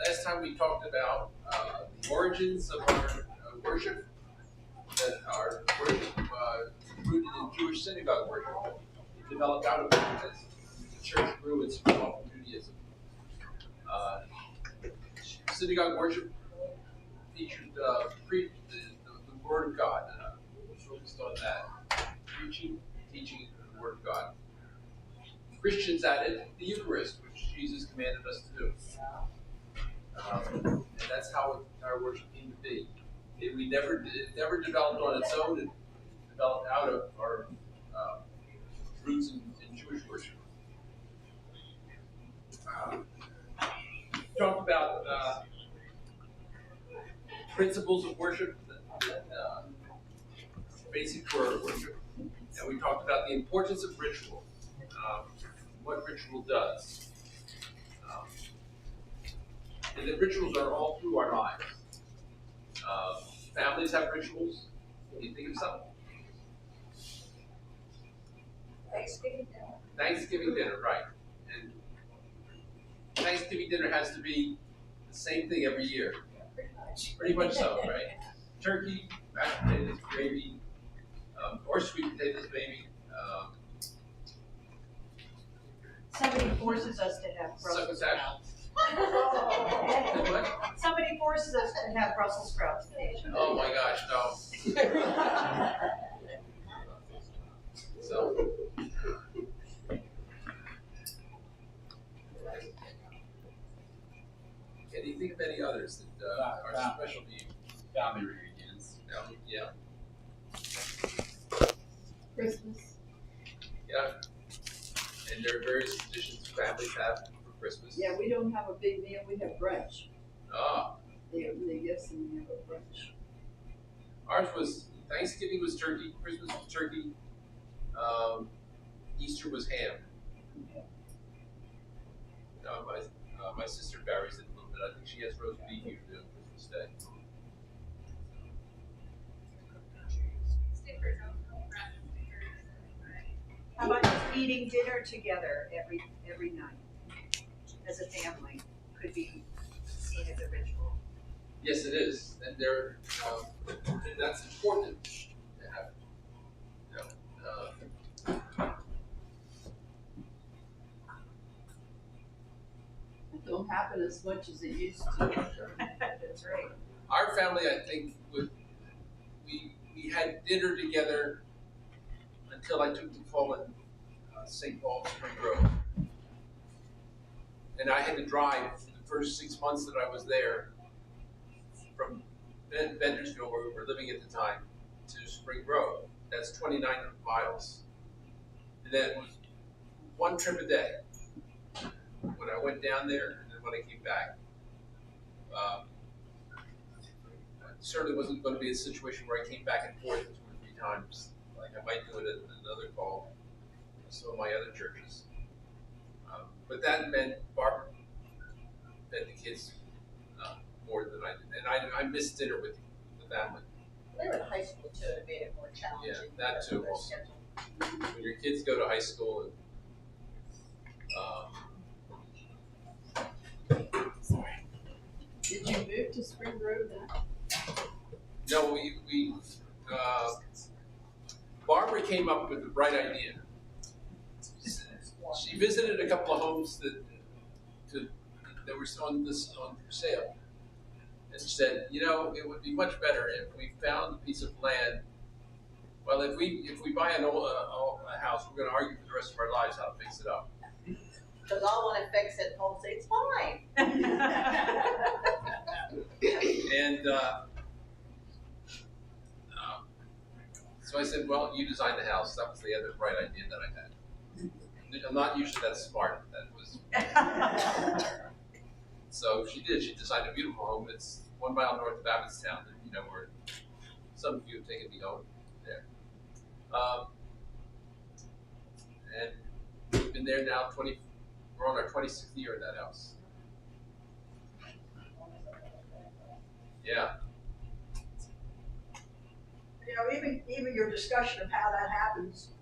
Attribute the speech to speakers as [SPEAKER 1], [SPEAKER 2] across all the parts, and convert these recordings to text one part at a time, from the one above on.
[SPEAKER 1] last time we talked about the origins of our worship, that our worship rooted in Jewish synagogue worship. It developed out of it as the church grew and split off from Judaism. Synagogue worship featured the Word of God. Focused on that, preaching, teaching the Word of God. Christians added the Eucharist, which Jesus commanded us to do. And that's how our worship came to be. It never developed on its own. It developed out of our roots in Jewish worship. Talked about principles of worship, basic for worship, and we talked about the importance of ritual, what ritual does. And the rituals are all through our lives. Families have rituals. Can you think of something? Thanksgiving dinner, right. And Thanksgiving dinner has to be the same thing every year. Pretty much so, right? Turkey, mashed potatoes, gravy, or sweet potatoes, maybe.
[SPEAKER 2] Somebody forces us to have Brussels sprouts. Somebody forces us to have Brussels sprouts occasionally.
[SPEAKER 1] Oh my gosh, no. So. Can you think of any others that are special to you?
[SPEAKER 3] Family reunions.
[SPEAKER 1] Yeah.
[SPEAKER 2] Christmas.
[SPEAKER 1] Yeah. And there are various traditions families have for Christmas.
[SPEAKER 4] Yeah, we don't have a big meal, we have brunch.
[SPEAKER 1] Ah.
[SPEAKER 4] They guess and we have a brunch.
[SPEAKER 1] Ours was, Thanksgiving was turkey, Christmas was turkey, Easter was ham. My sister varies it a little bit. I think she has roast beef usually on Christmas Day.
[SPEAKER 2] How about just eating dinner together every night as a family could be seen as a ritual?
[SPEAKER 1] Yes, it is, and that's important to have.
[SPEAKER 4] It don't happen as much as it used to.
[SPEAKER 2] That's right.
[SPEAKER 1] Our family, I think, we had dinner together until I took the fall in St. Paul, Spring Grove. And I had to drive for the first 6 months that I was there from Bendersville, where we were living at the time, to Spring Grove. That's 29 miles. And that was one trip a day. When I went down there and then when I came back. It certainly wasn't going to be a situation where I came back and forth 2 or 3 times, like I might do it at another call, some of my other churches. But that meant Barbara fed the kids more than I did. And I missed dinner with the family.
[SPEAKER 5] They were in high school too, it made it more challenging.
[SPEAKER 1] Yeah, that too. When your kids go to high school and
[SPEAKER 4] Did you move to Spring Grove then?
[SPEAKER 1] no, Barbara came up with the bright idea. She visited a couple of homes that were on for sale, and she said, it would be much better if we found a piece of land. Well, if we buy a house, we're going to argue for the rest of our lives how to fix it up.
[SPEAKER 5] Because I want to fix it, and Paul say it's fine.
[SPEAKER 1] And so I said, well, you design the house. That was the other bright idea that I had. I'm not usually that smart. That was. So she did. She designed a beautiful home. It's 1 mile north of Abbottstown, where some of you have taken me home there. And we've been there now we're on our 26th year in that house. Yeah.
[SPEAKER 6] Even your discussion of how that happens,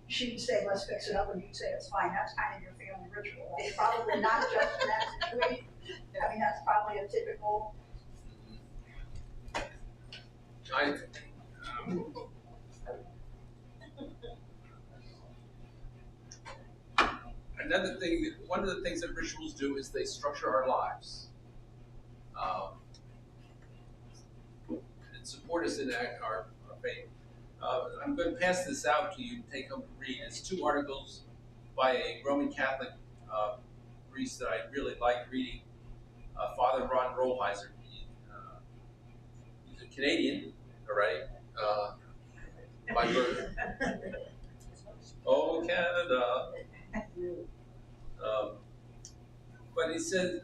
[SPEAKER 6] she'd say, let's fix it up, and you'd say, it's fine. That's kind of your family ritual. It's probably not just in that situation. I mean, that's probably a typical,
[SPEAKER 1] Another thing, one of the things that rituals do is they structure our lives. And support us in our faith. I'm going to pass this out to you to take home to read. It's 2 articles by a Roman Catholic priest that I really like reading, Father Ron Rolheiser. He's a Canadian, all right, by birth. Oh, Canada. But he says,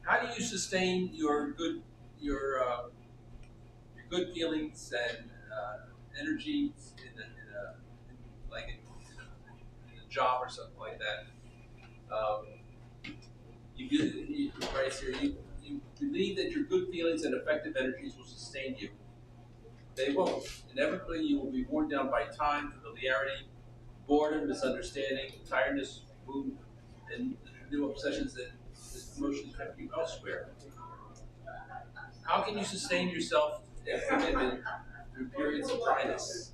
[SPEAKER 1] how do you sustain your good feelings and energies in a job or something like that? You right here. You believe that your good feelings and effective energies will sustain you. They won't. Inevitably, you will be worn down by time, familiarity, boredom, misunderstanding, tiredness, mood, and new obsessions that emotions have you elsewhere. How can you sustain yourself in commitment through periods of dryness?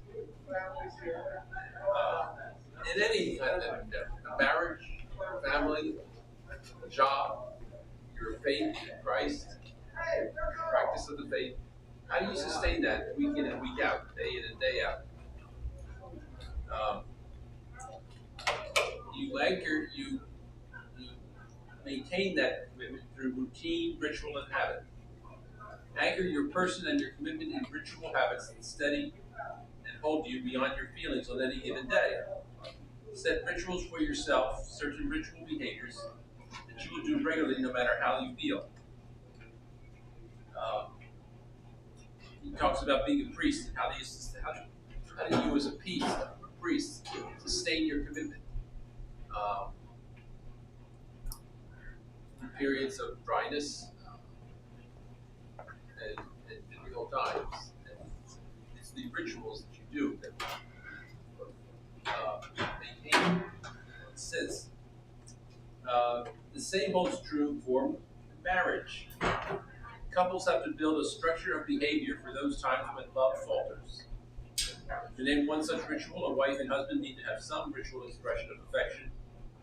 [SPEAKER 1] In any kind of endeavor, a marriage, family, a job, your faith in Christ, practice of the faith. How do you sustain that week in and week out, day in and day out? You maintain that commitment through routine, ritual, and habit. Anchor your person and your commitment in ritual habits that steady and hold you beyond your feelings on any given day. Set rituals for yourself, certain ritual behaviors that you will do regularly no matter how you feel. He talks about being a priest and how do you as a priest sustain your commitment through periods of dryness and difficult times. And it's the rituals that you do that maintain. It says the same holds true for marriage. Couples have to build a structure of behavior for those times when love falters. To name one such ritual, a wife and husband need to have some ritual expression of affection,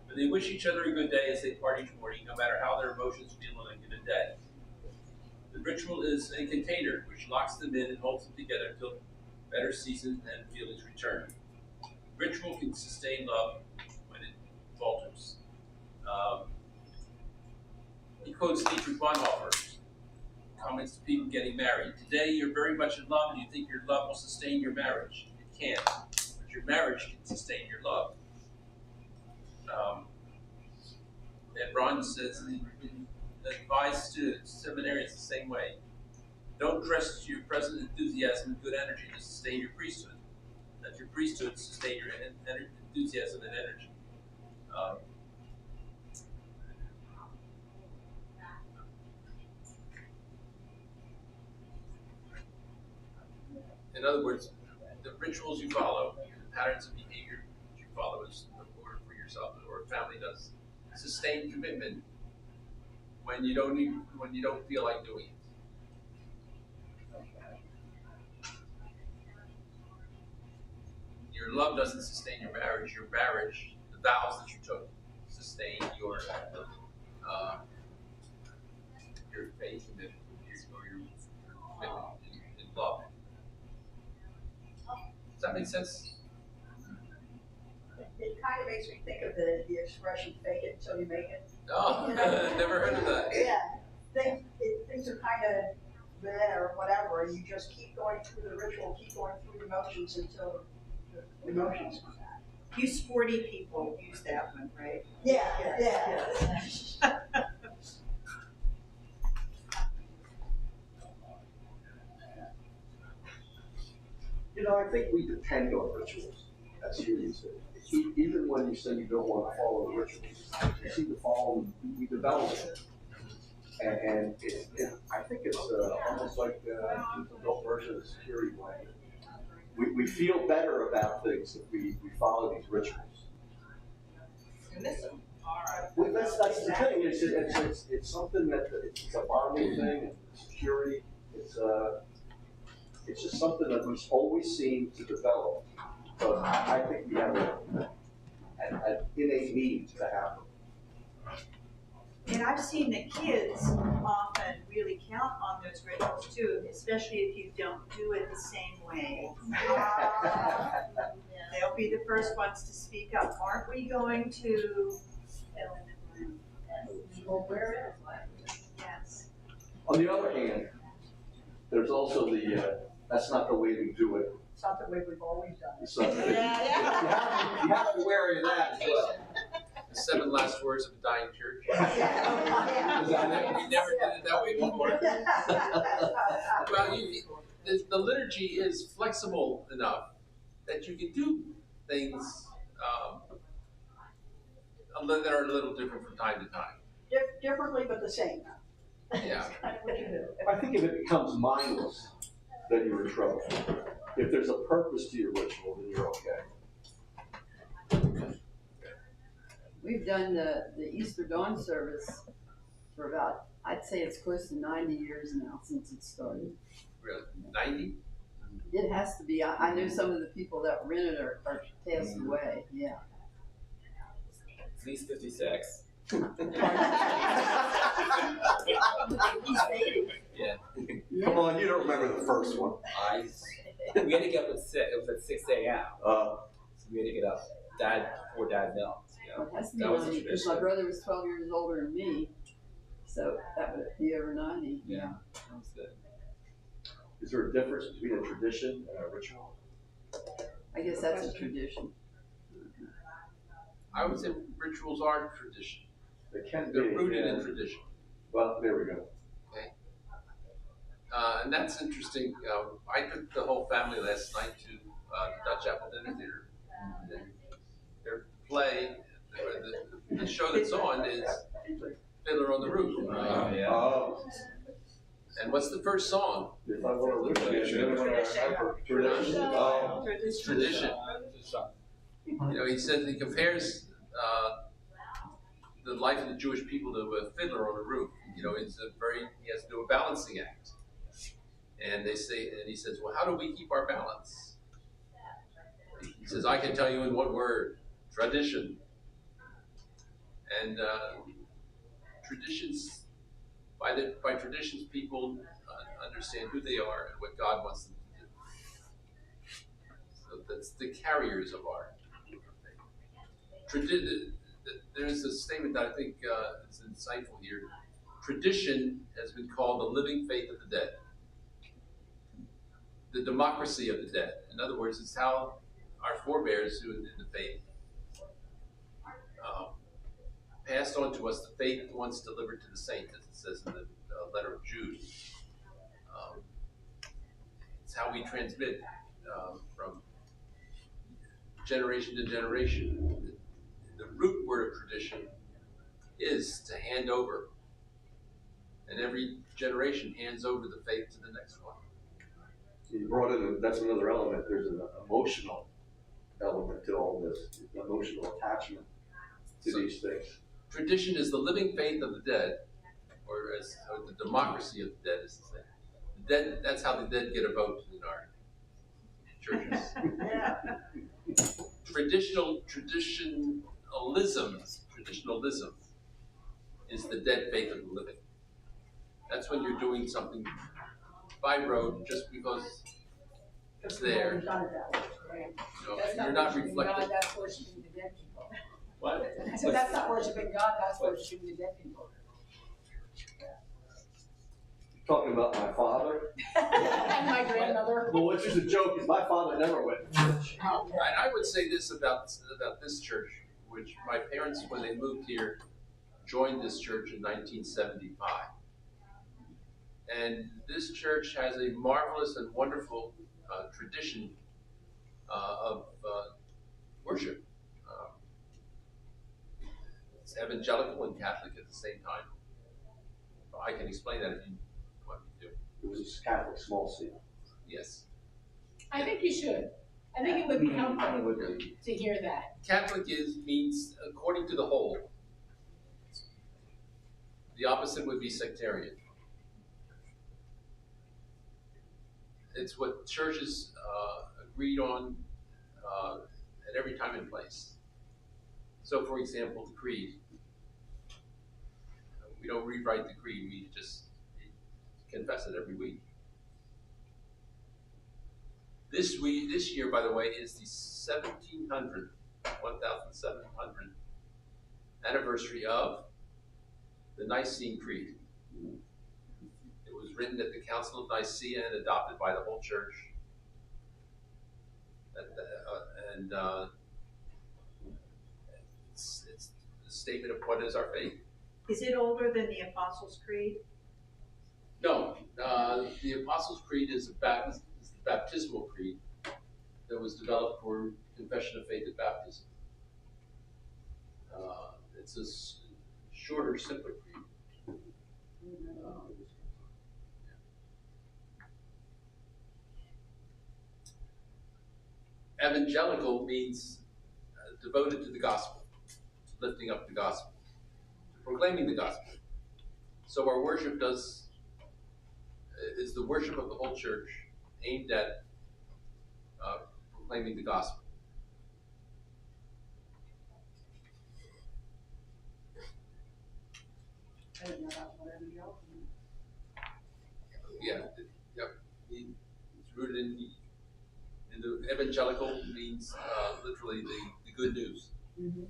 [SPEAKER 1] but they wish each other a good day as they part each morning, no matter how their emotions feel on a given day. The ritual is a container which locks them in and holds them together until better seasons and feelings return. Ritual can sustain love when it falters. He quotes Dietrich Bonhoeffer, comments to people getting married. Today you're very much in love and you think your love will sustain your marriage. It can't, but your marriage can sustain your love. And Ron says, advise students, seminarians the same way. Don't trust your present enthusiasm and good energy to sustain your priesthood. Let your priesthood sustain your enthusiasm and energy. In other words, the rituals you follow, the patterns of behavior that you follow as an order for yourself or a family does, sustain commitment when you don't feel like doing it. Your love doesn't sustain your marriage. Your marriage, the vows that you took, sustain your faith commitment, your commitment in love. Does that make sense?
[SPEAKER 6] it kind of makes me think of the expression fake it until you make it.
[SPEAKER 1] Oh, never heard of that.
[SPEAKER 6] Yeah, things are kind of bleh or whatever, and you just keep going through the ritual, keep going through the motions until the emotions come back.
[SPEAKER 2] You sporty people use that one, right?
[SPEAKER 6] Yeah.
[SPEAKER 7] You know, I think we depend on rituals, as Julie said. Even when you say you don't want to follow the rituals, you seem to follow, we develop it. And I think it's almost like the built version of the security blanket. We feel better about things if we follow these rituals.
[SPEAKER 5] You miss them.
[SPEAKER 7] Well, that's the thing, it's something that, it's a bonding thing, and security, it's just something that we've always seemed to develop. But I think we have an innate need to have them.
[SPEAKER 2] And I've seen that kids often really count on those rituals too, especially if you don't do it the same way. They'll be the first ones to speak up. Aren't we going to fill in the room?
[SPEAKER 4] Well, where
[SPEAKER 2] Yes.
[SPEAKER 7] On the other hand, there's also that's not the way we do it.
[SPEAKER 6] It's not the way we've always done it.
[SPEAKER 7] So,
[SPEAKER 5] Yeah.
[SPEAKER 7] you have to be wary of that as well.
[SPEAKER 1] The 7 last words of a dying church.
[SPEAKER 7] Is that it?
[SPEAKER 1] We never did it that way before. Well, the liturgy is flexible enough that you can do things that are a little different from time to time.
[SPEAKER 6] Differently, but the same.
[SPEAKER 1] Yeah.
[SPEAKER 6] That's kind of what you do.
[SPEAKER 7] I think if it becomes mindless, then you're in trouble. If there's a purpose to your ritual, then you're okay.
[SPEAKER 4] we've done the Easter dawn service for about, I'd say it's close to 90 years now since it started.
[SPEAKER 1] Really? 90?
[SPEAKER 4] It has to be. I know some of the people that rented are passed away. Yeah.
[SPEAKER 3] At least 56. Yeah.
[SPEAKER 7] Come on, you don't remember the first one.
[SPEAKER 3] We had to get up at 6. It was at 6 a.m. So we had to get up. Before Dad milked.
[SPEAKER 4] Well, it has to be
[SPEAKER 3] That was a
[SPEAKER 4] 90 because my brother was 12 years older than me, so that would be over 90.
[SPEAKER 3] Yeah. That was good.
[SPEAKER 7] Is there a difference between a tradition and a ritual?
[SPEAKER 4] I guess that's a tradition.
[SPEAKER 1] I would say rituals are tradition.
[SPEAKER 7] They can be.
[SPEAKER 1] They're rooted
[SPEAKER 7] yeah.
[SPEAKER 1] in tradition.
[SPEAKER 7] Well, there we go.
[SPEAKER 1] And that's interesting. I took the whole family last night to the Dutch Apple Dinner Theater. And their play, the show that's on is Fiddler on the Roof.
[SPEAKER 3] Yeah.
[SPEAKER 7] Oh.
[SPEAKER 1] And what's the first song?
[SPEAKER 7] If I were to tradition. Oh.
[SPEAKER 1] It's tradition. You know, he compares the life of the Jewish people to a fiddler on a roof. You know, he has to do a balancing act. And he says, well, how do we keep our balance? He says, I can tell you in one word, tradition. And traditions, by traditions, people understand who they are and what God wants them to do. So that's the carriers of our faith. There's a statement that I think is insightful here. Tradition has been called the living faith of the dead. The democracy of the dead. In other words, it's how our forebears who in the faith passed on to us the faith once delivered to the saints, as it says in the letter of Jude. It's how we transmit from generation to generation. The root word of tradition is to hand over. And every generation hands over the faith to the next one.
[SPEAKER 7] You brought in, that's another element. There's an emotional element to all this, emotional attachment to these things.
[SPEAKER 1] Tradition is the living faith of the dead, or the democracy of the dead is the same. The dead, that's how the dead get a vote in our churches. Traditionalism is the dead faith of the living. That's when you're doing something by rote just because it's there.
[SPEAKER 6] We've done it that way, right?
[SPEAKER 1] You're not reflecting.
[SPEAKER 4] That's worshiping the dead people.
[SPEAKER 3] What?
[SPEAKER 4] So that's not worshiping God, that's worshiping the dead people.
[SPEAKER 7] Talking about my father.
[SPEAKER 4] And my grandmother.
[SPEAKER 7] Well, which is a joke, is my father never went to church.
[SPEAKER 1] I would say this about this church, which my parents, when they moved here, joined this church in 1975. And this church has a marvelous and wonderful tradition of worship. It's evangelical and Catholic at the same time. I can explain that if you want me to.
[SPEAKER 7] It was a Catholic small C.
[SPEAKER 1] Yes.
[SPEAKER 8] I think you should. I think it would be helpful
[SPEAKER 1] It would be.
[SPEAKER 8] to hear that.
[SPEAKER 1] Catholic means according to the whole. The opposite would be sectarian. It's what churches agreed on at every time and place. So, for example, the creed. We don't rewrite the creed, we just confess it every week. This year, by the way, is the 1700th anniversary of the Nicene Creed. It was written at the Council of Nicaea and adopted by the whole church. It's a statement of what is our faith.
[SPEAKER 2] Is it older than the Apostles' Creed?
[SPEAKER 1] No, the Apostles' Creed is the baptismal creed that was developed for confession of faith at baptism. It's a shorter, simpler creed. Evangelical means devoted to the gospel, to lifting up the gospel, to proclaiming the gospel. So our worship is the worship of the whole church aimed at proclaiming the gospel.
[SPEAKER 4] I didn't know that was evangelical.
[SPEAKER 1] Yeah, yep. It's rooted in the evangelical means literally the good news.
[SPEAKER 4] Mm-hmm.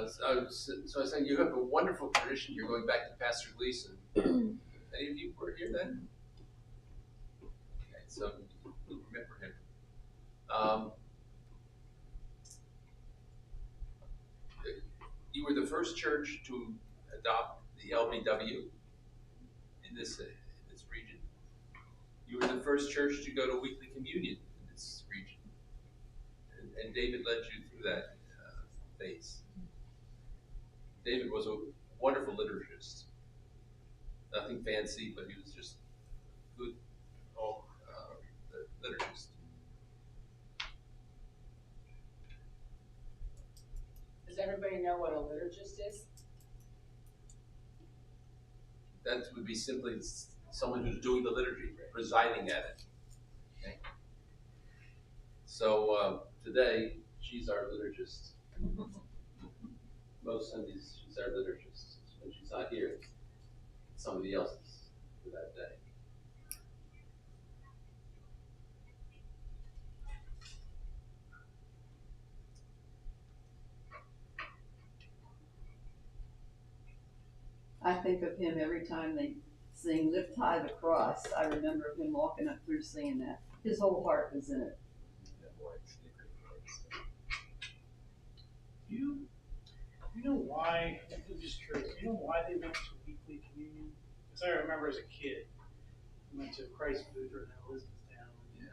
[SPEAKER 1] So I was saying you have a wonderful tradition. You're going back to Pastor Gleason. Any of you were here then? Okay, so you remember him. You were the first church to adopt the LBW in this region. You were the first church to go to weekly communion in this region. And David led you through that phase. David was a wonderful liturgist. Nothing fancy, but he was just good liturgist.
[SPEAKER 8] Does everybody know what a liturgist is?
[SPEAKER 1] That would be simply someone who's doing the liturgy, presiding at it. Okay? So today, she's our liturgist. Most Sundays, she's our liturgist. When she's not here, it's somebody else's for that day.
[SPEAKER 4] I think of him every time they sing Lift High the Cross. I remember him walking up through singing that. His whole heart was in it.
[SPEAKER 9] You know why, I'm just curious, you know why they went to weekly communion? Because I remember as a kid, we went to Christ Lutheran in Elizabethtown.
[SPEAKER 1] Yeah.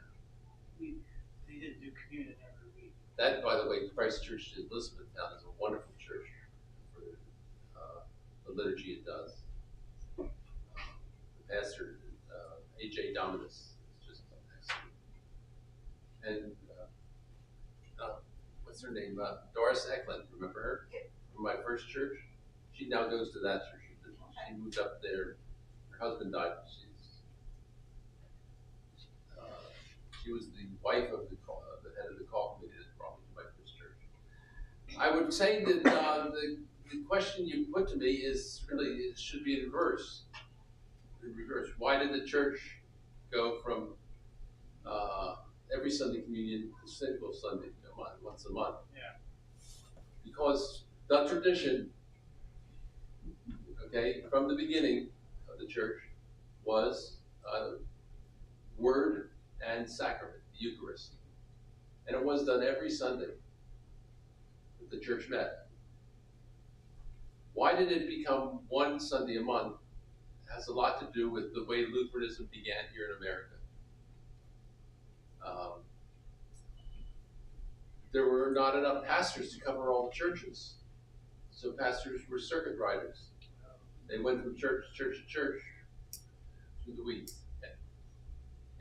[SPEAKER 9] They didn't do communion every week.
[SPEAKER 1] That, by the way, Christ Church in Elizabethtown is a wonderful church for the liturgy it does. The pastor, A.J. Dominus, is just excellent. And what's her name? Doris Eklund, remember her? From my first church. She now goes to that church. She moved up there. Her husband died. She was the wife of the head of the call committee that brought me to my first church. I would say that the question you put to me is really, it should be in reverse. Why did the church go from every Sunday communion to single Sunday, once a month?
[SPEAKER 9] Yeah.
[SPEAKER 1] Because the tradition, okay, from the beginning of the church was word and sacrament, the Eucharist. And it was done every Sunday that the church met. Why did it become one Sunday a month? It has a lot to do with the way Lutheranism began here in America. There were not enough pastors to cover all the churches. So pastors were circuit riders. They went from church to church to church through the week.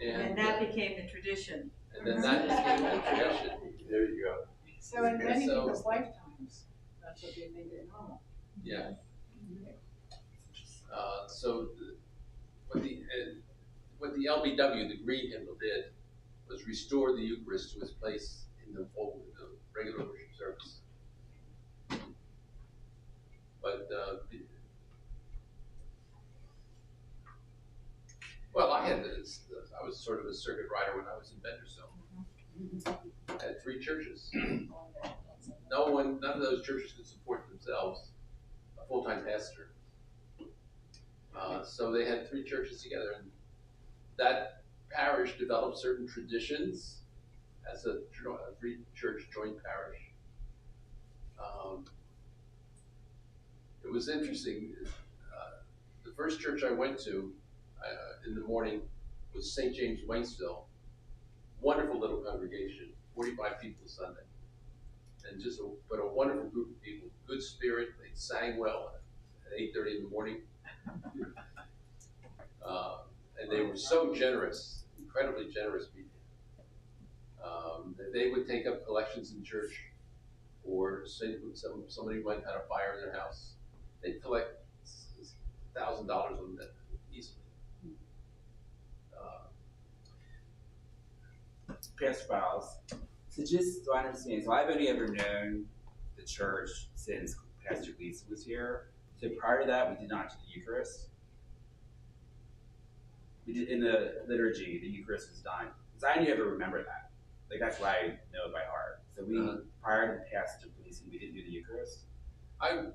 [SPEAKER 2] And that became the tradition.
[SPEAKER 1] And then that became the tradition.
[SPEAKER 7] There you go.
[SPEAKER 8] So in many
[SPEAKER 1] So-
[SPEAKER 8] people's lifetimes, that's what they think is normal.
[SPEAKER 1] Yeah. So what the LBW, the Green Hymnal, did was restore the Eucharist to its place in the regular worship service. But well, I was sort of a circuit rider when I was in Bendersville. I had 3 churches. None of those churches could support themselves a full-time pastor. So they had 3 churches together, and that parish developed certain traditions as a 3-church joint parish. It was interesting. The first church I went to in the morning was St. James, Waynesville. Wonderful little congregation, 45 people Sunday, and but a wonderful group of people. Good spirit. They sang well at 8:30 in the morning. And they were so generous, incredibly generous people. They would take up collections in church, or say somebody might have a fire in their house. They'd collect $1,000 on that easily.
[SPEAKER 3] Pastor Biles, so just so I understand, so I've only ever known the church since Pastor Lisa was here. So prior to that, we did not do the Eucharist. We did in the liturgy, the Eucharist was done. Because I only ever remember that. Like that's why I know it by heart. So we prior to Pastor Lisa, we didn't do the Eucharist.
[SPEAKER 1] I'm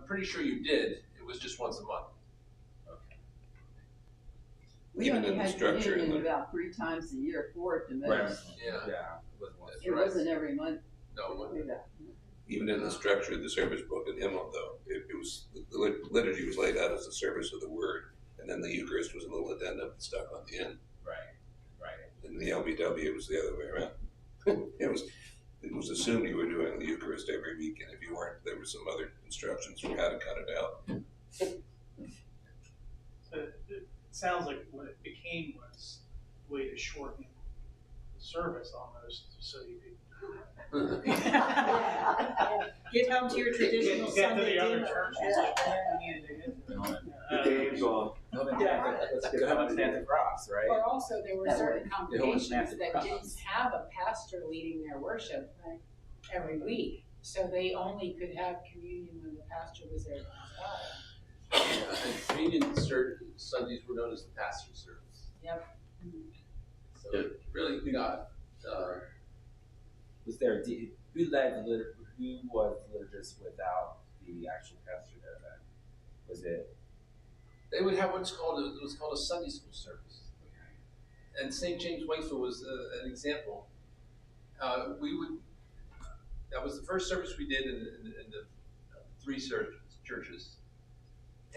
[SPEAKER 1] pretty sure you did. It was just once a month.
[SPEAKER 3] Okay.
[SPEAKER 4] We
[SPEAKER 10] Even
[SPEAKER 4] only
[SPEAKER 10] in the
[SPEAKER 4] had
[SPEAKER 10] structure,
[SPEAKER 4] communion about 3 times a year, 4 at the most.
[SPEAKER 3] Right.
[SPEAKER 1] Yeah.
[SPEAKER 3] Yeah. It was once.
[SPEAKER 1] That's
[SPEAKER 4] It
[SPEAKER 1] right.
[SPEAKER 4] wasn't every month
[SPEAKER 1] No, it
[SPEAKER 4] we
[SPEAKER 1] wasn't.
[SPEAKER 4] do that.
[SPEAKER 10] Even in the structure of the service book and hymnal, though, it was the liturgy was laid out as the service of the word, and then the Eucharist was a little addendum stuck on the end.
[SPEAKER 3] Right. Right.
[SPEAKER 10] In the LBW, it was the other way around. It was assumed you were doing the Eucharist every week, and if you weren't, there were some other instructions for how to cut it out.
[SPEAKER 9] So it sounds like what it became was a way to shorten the service almost, so you could
[SPEAKER 2] Get home to your traditional
[SPEAKER 9] get to
[SPEAKER 2] Sunday
[SPEAKER 9] the other
[SPEAKER 2] dinner.
[SPEAKER 9] churches.
[SPEAKER 7] The game's on.
[SPEAKER 3] Let's go home and stand the cross, right?
[SPEAKER 8] Or also, there were
[SPEAKER 4] That
[SPEAKER 8] certain
[SPEAKER 4] way.
[SPEAKER 8] congregations
[SPEAKER 3] Yeah, it
[SPEAKER 8] that
[SPEAKER 3] was
[SPEAKER 8] didn't have a pastor leading their worship every week. So they only could have communion when the pastor was there.
[SPEAKER 1] And communion Sundays were known as the pastor's service.
[SPEAKER 8] Yep.
[SPEAKER 1] So it really got.
[SPEAKER 3] Was there who was the liturgist without the actual pastor there then? Was it?
[SPEAKER 1] They would have what's called a Sunday school service. And St. James Waynesville was an example. That was the first service we did in the 3 churches.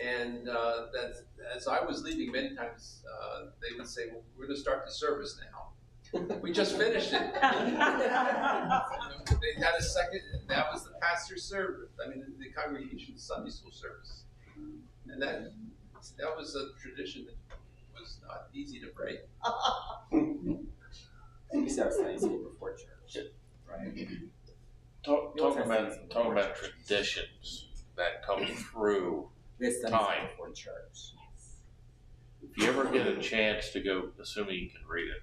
[SPEAKER 1] And as I was leaving, many times they would say, "Well, we're going to start the service now. We just finished it." They had a second. That was the pastor's service. I mean, the congregation's Sunday school service, and that was a tradition that was not easy to break.
[SPEAKER 3] We used to have Sunday school before church, right?
[SPEAKER 11] Talking about traditions that come through
[SPEAKER 3] This Sunday
[SPEAKER 11] time.
[SPEAKER 3] school before church.
[SPEAKER 11] If you ever get a chance to go, assuming you can read it,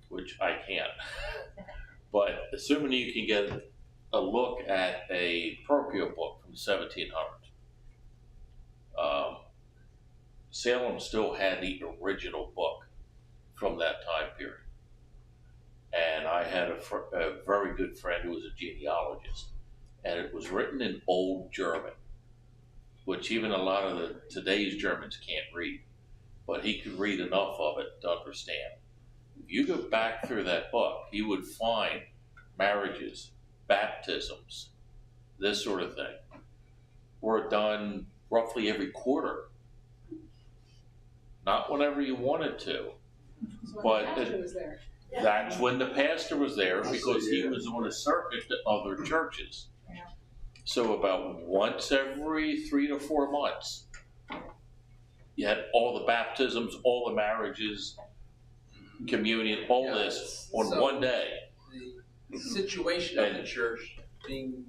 [SPEAKER 11] which I can't, but assuming you can get a look at a parochial book from the 1700s, Salem still had the original book from that time period. And I had a very good friend who was a genealogist, and it was written in Old German, which even a lot of today's Germans can't read, but he could read enough of it to understand. If you go back through that book, you would find marriages, baptisms, this sort of thing, were done roughly every quarter. Not whenever you wanted to,
[SPEAKER 8] So
[SPEAKER 11] but
[SPEAKER 8] when the pastor was there.
[SPEAKER 11] that's when the pastor was there, because he was on a circuit to other churches.
[SPEAKER 8] Yeah.
[SPEAKER 11] So about once every 3 to 4 months, you had all the baptisms, all the marriages, communion, all this on one day.
[SPEAKER 1] situation of the church being,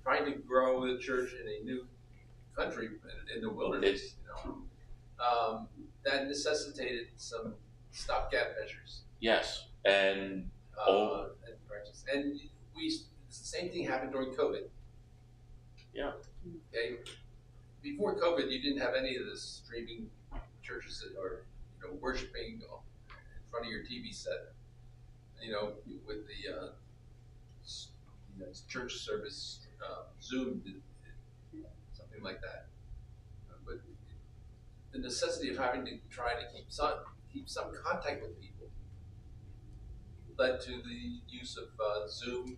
[SPEAKER 1] trying to grow the church in a new country, in the wilderness, that necessitated some stopgap measures.
[SPEAKER 11] Yes, and
[SPEAKER 1] and the same thing happened during COVID.
[SPEAKER 11] Yeah.
[SPEAKER 1] Okay. Before COVID, you didn't have any of this streaming churches that are, worshiping in front of your TV set. With the church service, Zoom, something like that. But the necessity of having to try to keep some contact with people led to the use of Zoom and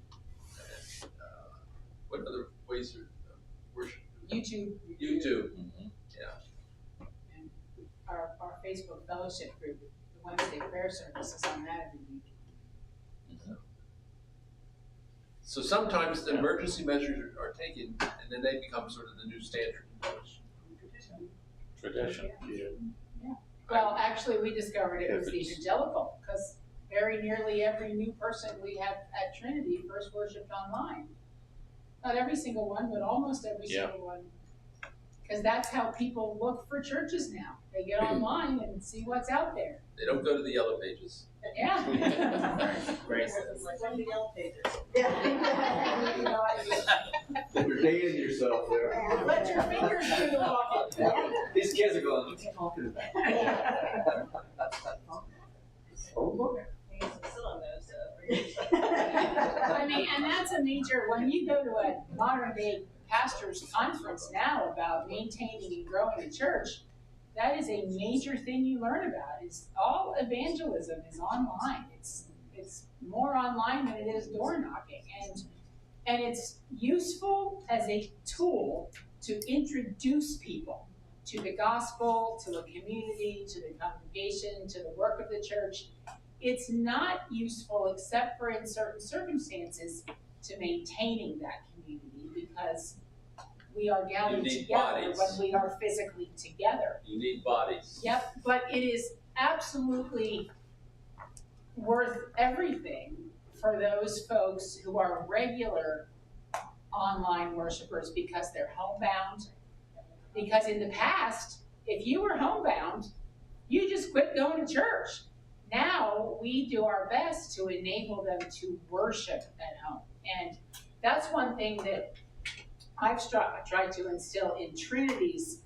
[SPEAKER 1] what other ways of worship?
[SPEAKER 8] YouTube.
[SPEAKER 11] Mm-hmm.
[SPEAKER 8] And our Facebook fellowship group, the Wednesday prayer service is on that every week.
[SPEAKER 11] Mm-hmm.
[SPEAKER 1] So sometimes the emergency measures are taken, and then they become sort of the new standard.
[SPEAKER 11] Tradition.
[SPEAKER 8] Yeah. Well, actually, we discovered it was evangelical, because very nearly every new person we have at Trinity first worshipped online. Not every single one, but almost every single one. Because that's how people look for churches now. They get online and see what's out there.
[SPEAKER 1] They don't go to the yellow pages.
[SPEAKER 8] Yeah.
[SPEAKER 3] Great.
[SPEAKER 5] One of the yellow pages.
[SPEAKER 7] You're dating yourself there.
[SPEAKER 5] Let your fingers do the walking.
[SPEAKER 7] These kids are going, what's he talking about? Oh, look.
[SPEAKER 5] He used to sit on those,
[SPEAKER 8] I mean, and that's a major, when you go to a modern day pastor's conference now about maintaining and growing a church, that is a major thing you learn about. Is all evangelism is online. It's more online than it is door knocking, and it's useful as a tool to introduce people to the gospel, to the community, to the congregation, to the work of the church. It's not useful except for in certain circumstances to maintaining that community, because we are gathered together
[SPEAKER 1] bodies.
[SPEAKER 8] when we are physically together.
[SPEAKER 1] You need bodies.
[SPEAKER 8] Yep, but it is absolutely worth everything for those folks who are regular online worshipers, because they're homebound. Because in the past, if you were homebound, you just quit going to church. Now we do our best to enable them to worship at home. And that's one thing that I've tried to instill in Trinity's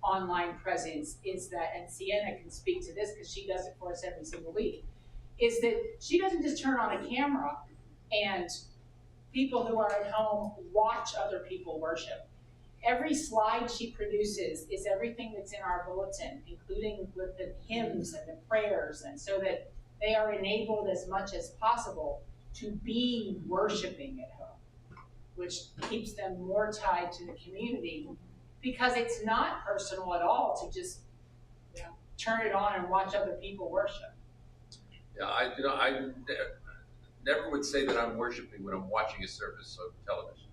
[SPEAKER 8] online presence, is that, and Sienna can speak to this because she does it for us every single week, is that she doesn't just turn on a camera and people who are at home watch other people worship. Every slide she produces is everything that's in our bulletin, including with the hymns and the prayers, and so that they are enabled as much as possible to be worshiping at home, which keeps them more tied to the community, because it's not personal at all to just turn it on and watch other people worship.
[SPEAKER 1] Yeah, I never would say that I'm worshiping when I'm watching a service on television.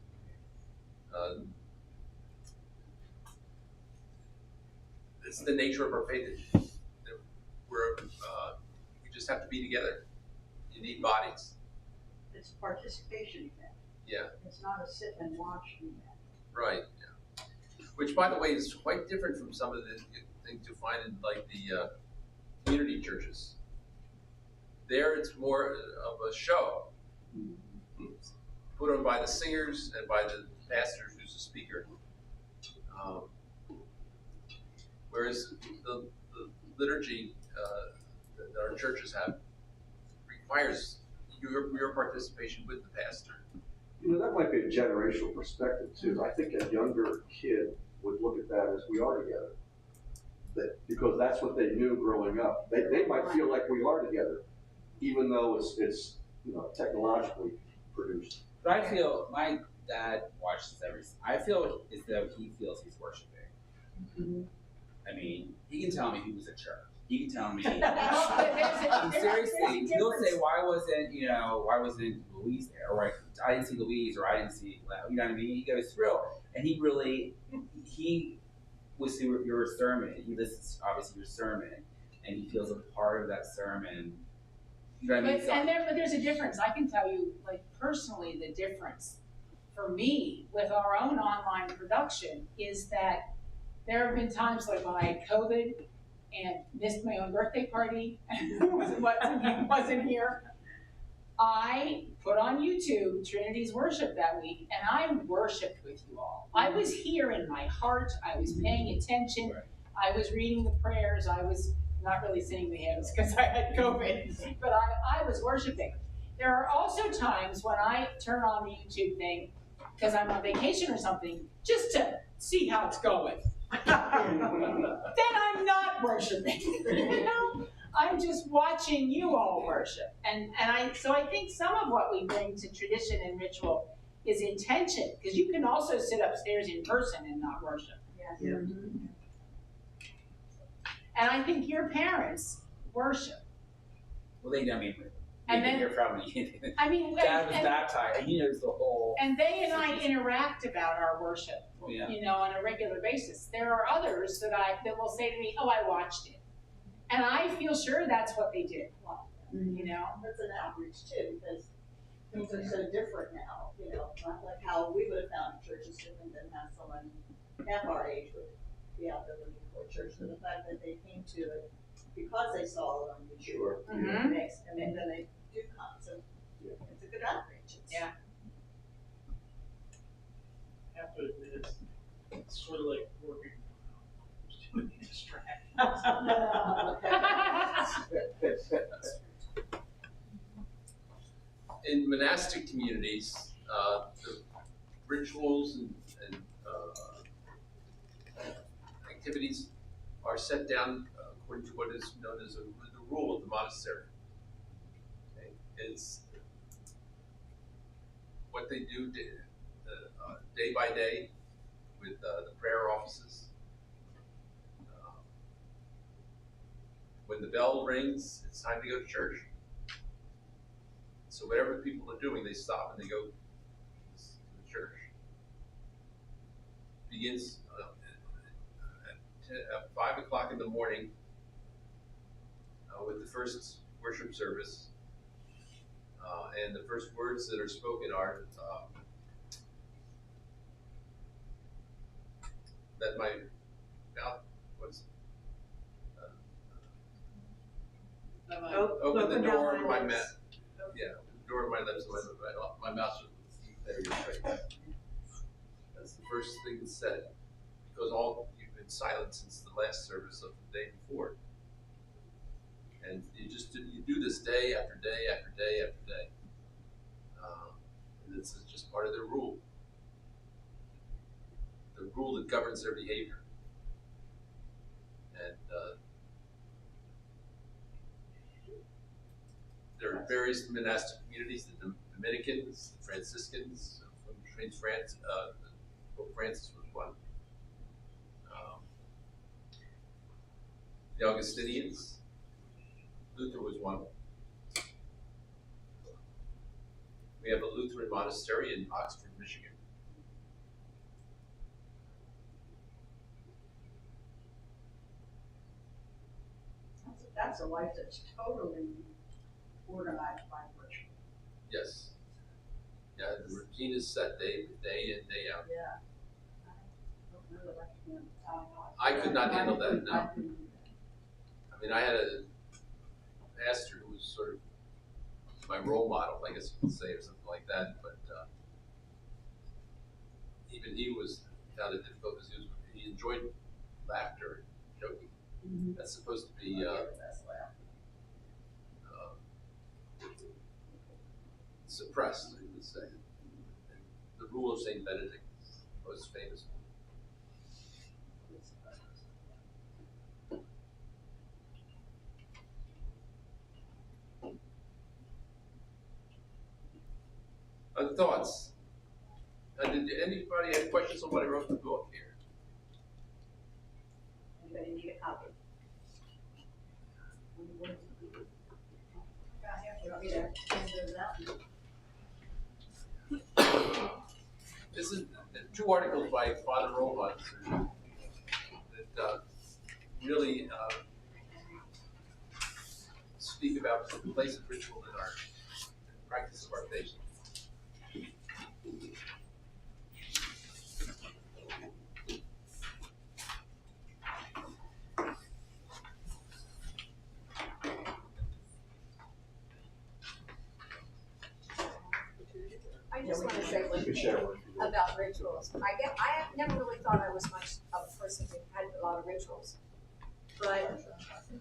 [SPEAKER 1] It's the nature of our faith. We just have to be together. You need bodies.
[SPEAKER 6] It's a participation event.
[SPEAKER 1] Yeah.
[SPEAKER 6] It's not a sit and watch event.
[SPEAKER 1] Right. Yeah. Which, by the way, is quite different from some of the things you find in like the community churches. There, it's more of a show, put on by the singers and by the pastors who's the speaker. Whereas the liturgy that our churches have requires your participation with the pastor.
[SPEAKER 7] That might be a generational perspective too. I think a younger kid would look at that as we are together. Because that's what they knew growing up. They might feel like we are together, even though it's technologically produced.
[SPEAKER 3] But I feel my dad watches everything. I feel as though he feels he's worshiping.
[SPEAKER 8] Mm-hmm.
[SPEAKER 3] I mean, he can tell me he was at church. He can tell me.
[SPEAKER 8] Seriously,
[SPEAKER 3] he'll say, "Why wasn't Louise there?" Or I didn't see Louise, or I didn't see. You know what I mean? He goes through, and he was through your sermon. He listens, obviously, your sermon, and he feels a part of that sermon You know what I mean?
[SPEAKER 8] But there's a difference. I can tell you, like personally, the difference for me with our own online production is that there have been times like when I had COVID and missed my own birthday party and wasn't here. I put on YouTube Trinity's worship that week, and I worshiped with you all. I was here in my heart. I was paying attention. I was reading the prayers. I was not really singing the hymns because I had COVID, but I was worshiping. There are also times when I turn on the YouTube thing because I'm on vacation or something, just to see how it's going. Then I'm not worshiping, you know? I'm just watching you all worship. So I think some of what we bring to tradition and ritual is intention, because you can also sit upstairs in person and not worship.
[SPEAKER 2] Yeah.
[SPEAKER 8] And I think your parents worship.
[SPEAKER 3] Well, they know me.
[SPEAKER 8] And then,
[SPEAKER 3] hear from me.
[SPEAKER 8] I mean,
[SPEAKER 3] Dad was baptized, and he knows the whole.
[SPEAKER 8] And they and I interact about our worship,
[SPEAKER 3] Yeah.
[SPEAKER 8] you know, on a regular basis. There are others that will say to me, "Oh, I watched it," and I feel sure that's what they did. You know,
[SPEAKER 5] It's an outreach too, because things are so different now, you know, not like how we would have found church is different than how someone half our age would be out there looking for a church. So the fact that they came to it because they saw it on YouTube.
[SPEAKER 10] Sure.
[SPEAKER 5] And then they do come, so it's a good outreach.
[SPEAKER 8] Yeah.
[SPEAKER 9] I have to admit, it's sort of like working too many distractions.
[SPEAKER 1] In monastic communities, the rituals and activities are set down according to what is known as the rule of the monastery. Okay? It's what they do day by day with the prayer offices. When the bell rings, it's time to go to church. So whatever people are doing, they stop and they go to the church. Begins at 5 o'clock in the morning with the first worship service. And the first words that are spoken are that my mouth was open the door of my mouth. Yeah, the door of my lips, my mouth should there you go. That's the first thing that's said, because you've been silent since the last service of the day before, and you do this day after day after day after day, and this is just part of their rule, the rule that governs their behavior, and there are various monastic communities, the Dominicans, the Franciscans, from France, Pope Francis was one. The Augustinians, Luther was one. We have a Lutheran monastery in Oxford, Michigan.
[SPEAKER 6] That's a life that's totally organized by ritual.
[SPEAKER 1] Yes. Yeah, the routine is set day in, day out.
[SPEAKER 6] Yeah.
[SPEAKER 1] I could not handle that, no. I mean, I had a pastor who was sort of my role model, I guess you could say, or something like that, but even he found it difficult because he enjoyed laughter and joking.
[SPEAKER 6] Mm-hmm.
[SPEAKER 1] That's supposed to be suppressed, I would say. And the rule of Saint Benedict, most famous one. Other thoughts? Did anybody have questions on what I wrote in the book here?
[SPEAKER 2] Anybody need a copy?
[SPEAKER 1] This is two articles by Father Roland that really speak about the place of ritual in our practice of our faith.
[SPEAKER 12] I just want to say one
[SPEAKER 7] You can
[SPEAKER 12] thing
[SPEAKER 7] share one.
[SPEAKER 12] about rituals. I have never really thought I was much of a person who had a lot of rituals. But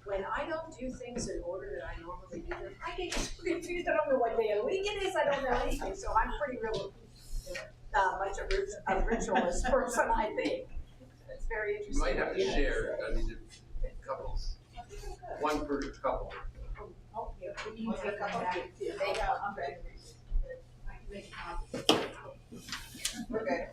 [SPEAKER 12] when I don't do things in order that I normally do them, I get confused. I don't know what day of the week it is. I don't know anything. So I'm pretty real much a ritualist person, I think. It's very interesting.
[SPEAKER 1] You might have to share, I mean, couples, one per couple.
[SPEAKER 12] Oh, yeah.
[SPEAKER 5] You take a couple of kids, yeah.
[SPEAKER 12] They go.
[SPEAKER 5] I'm ready.
[SPEAKER 12] I can make a copy.
[SPEAKER 5] We're good.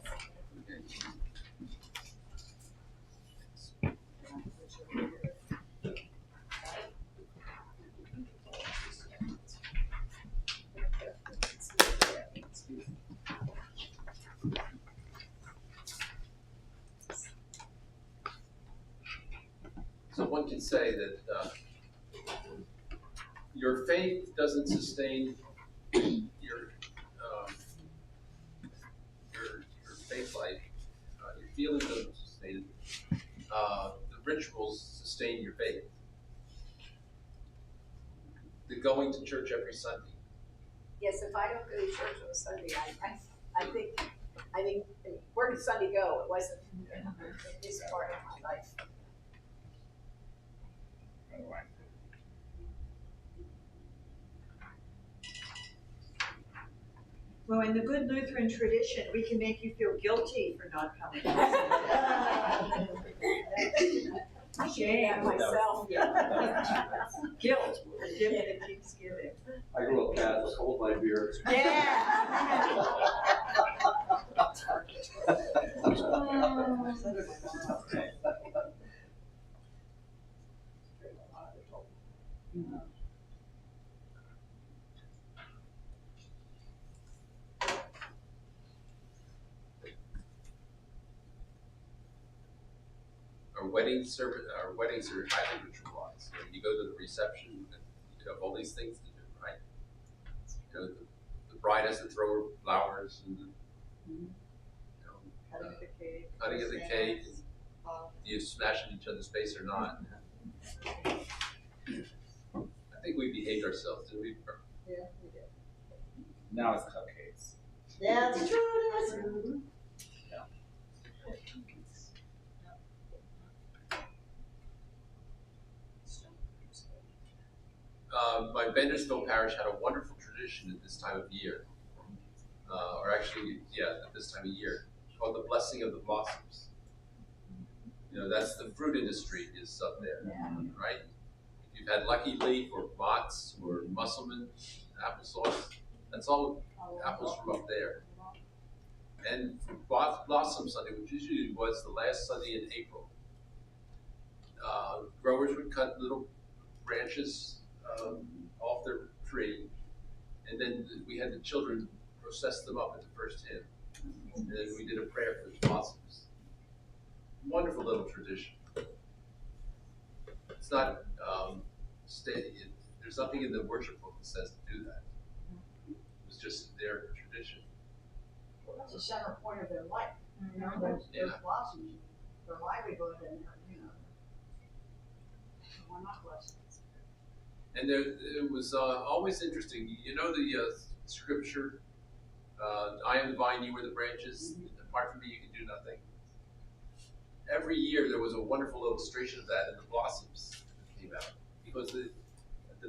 [SPEAKER 1] So one can say that your faith doesn't sustain your faith life. Your feelings doesn't sustain it. The rituals sustain your faith. The going to church every Sunday.
[SPEAKER 12] Yes, if I don't go to church on a Sunday, I think where did Sunday go? It wasn't this part of my life.
[SPEAKER 2] Well, in the good Lutheran tradition, we can make you feel guilty for not coming.
[SPEAKER 12] I shame myself.
[SPEAKER 2] Guilt, the gift that keeps giving.
[SPEAKER 7] I grew up Catholic, hold my beer.
[SPEAKER 2] Yeah.
[SPEAKER 1] Our weddings are highly ritualized. You go to the reception, and you have all these things to do, right? You know, the bride has to throw her flowers, and cutting of the cake. Do you smash in each other's face or not? I think we behaved ourselves, didn't we?
[SPEAKER 5] Yeah, we did.
[SPEAKER 3] Now it's cupcakes.
[SPEAKER 5] That's true.
[SPEAKER 1] My Bendersville parish had a wonderful tradition at this time of year, or actually, yeah, at this time of year, called the Blessing of the Blossoms. You know, that's the fruit industry is up there, right? If you've had Lucky Leaf or Mott's or Musselman applesauce, that's all apples from up there. And for Blossom Sunday, which usually was the last Sunday in April, growers would cut little branches off their tree, and then we had the children process them up at the first hymn, and then we did a prayer for the blossoms. Wonderful little tradition. It's not there's nothing in the worship book that says to do that. It's just their tradition.
[SPEAKER 6] Well, that's the center point of their life, you know, those blossoms, their livelihood and, you know, why not bless them?
[SPEAKER 1] And it was always interesting. You know the scripture, I am the vine, you are the branches. Apart from me, you can do nothing. Every year there was a wonderful illustration of that in the blossoms that came out. Because the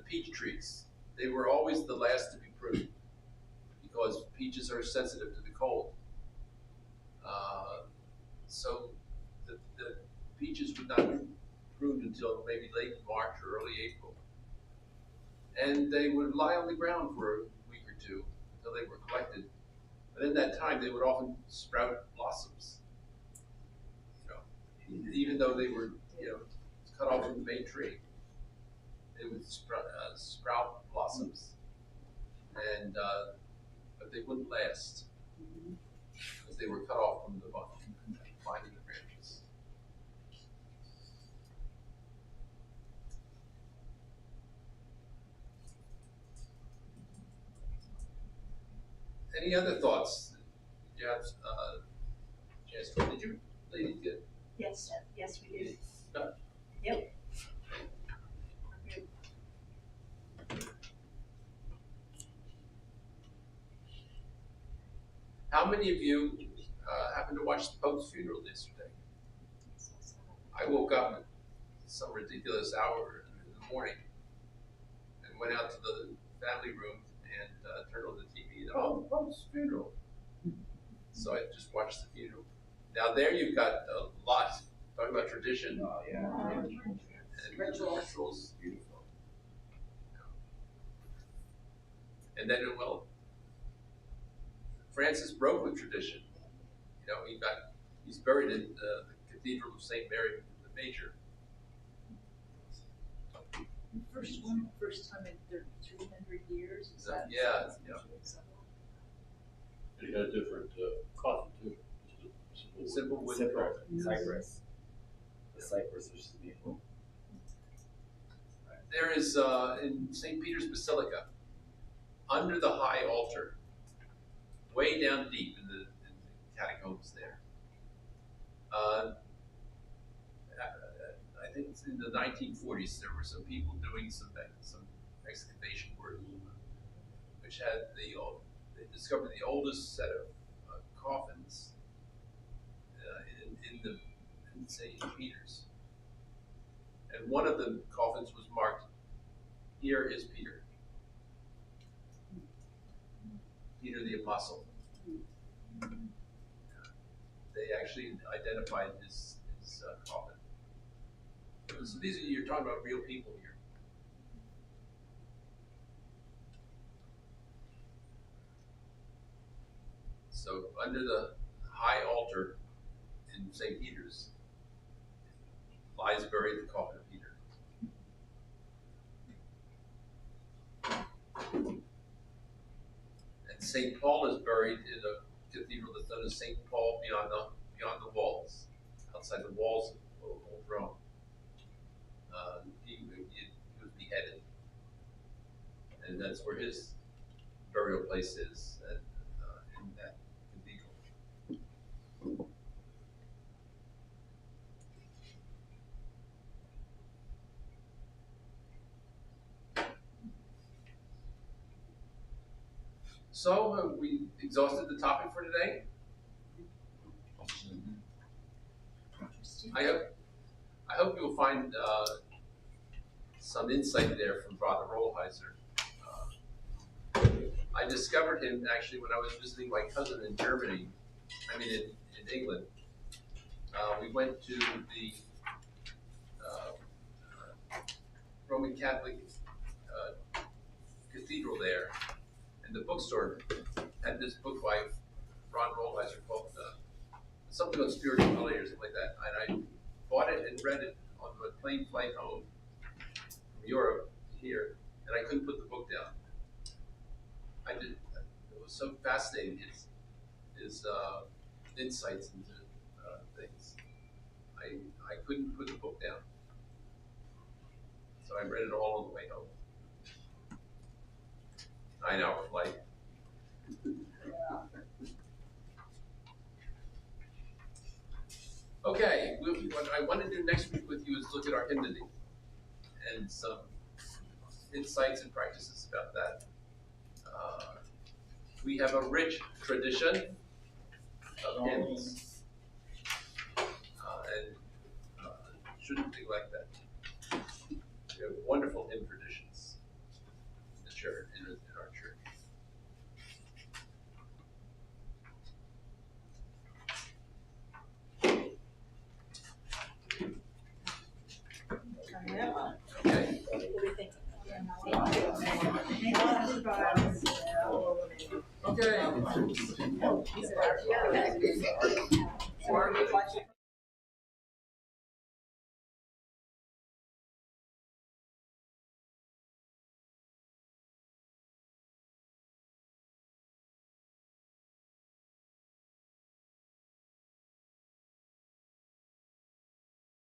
[SPEAKER 1] peach trees, they were always the last to be pruned. Because peaches are sensitive to the cold. So the peaches would not be pruned until maybe late March or early April. And they would lie on the ground for a week or two until they were collected. But in that time, they would often sprout blossoms. You know, even though they were, cut off from the main tree, they would sprout blossoms, and but they wouldn't last because they were cut off from the vine and the branches. Any other thoughts? Did you have, chance to, did you, ladies, get?
[SPEAKER 2] Yes, yes, we did.
[SPEAKER 1] No.
[SPEAKER 2] Yep.
[SPEAKER 1] How many of you happened to watch the Pope's funeral yesterday? I woke up at some ridiculous hour in the morning and went out to the family room and turned on the TV and, oh, Pope's funeral. So I just watched the funeral. Now there you've got a lot, talking about tradition.
[SPEAKER 3] Oh, yeah.
[SPEAKER 1] And rituals, beautiful. And then, well, Francis broke with tradition. You know, he's buried in the Cathedral of St. Mary the Major.
[SPEAKER 4] First time in 300 years. Is that?
[SPEAKER 1] Yeah.
[SPEAKER 11] He had a different coffin too.
[SPEAKER 1] Simple wood.
[SPEAKER 3] Cypress. The cypress is beautiful.
[SPEAKER 1] There is in St. Peter's Basilica, under the high altar, way down deep in the catacombs there. I think it's in the 1940s, there were some people doing some excavation work, which had they discovered the oldest set of coffins in St. Peter's. And one of the coffins was marked, "Here is Peter." Peter the Apostle. They actually identified his coffin. So you're talking about real people here. So under the high altar in St. Peter's lies buried the coffin of Peter. And St. Paul is buried in a cathedral that's known as St. Paul beyond the walls, outside the walls of Old Rome. He was beheaded, and that's where his burial place is, in that cathedral. So, have we exhausted the topic for today? I hope you'll find some insight there from Father Rollheiser. I discovered him actually when I was visiting my cousin in Germany, in England. We went to the Roman Catholic cathedral there, and the bookstore had this book by Ron Rollheiser called something on spirituality or something like that, and I bought it and read it on the plane flight home from Europe to here, and I couldn't put the book down. It was so fascinating, his insights into things. I couldn't put the book down. So I read it all on the way home. 9-hour flight. Okay, what I want to do next week with you is look at our hymnody and some insights and practices about that. We have a rich tradition of hymns, and shouldn't neglect that. We have wonderful hymn traditions in the church, in our church. Okay. Okay.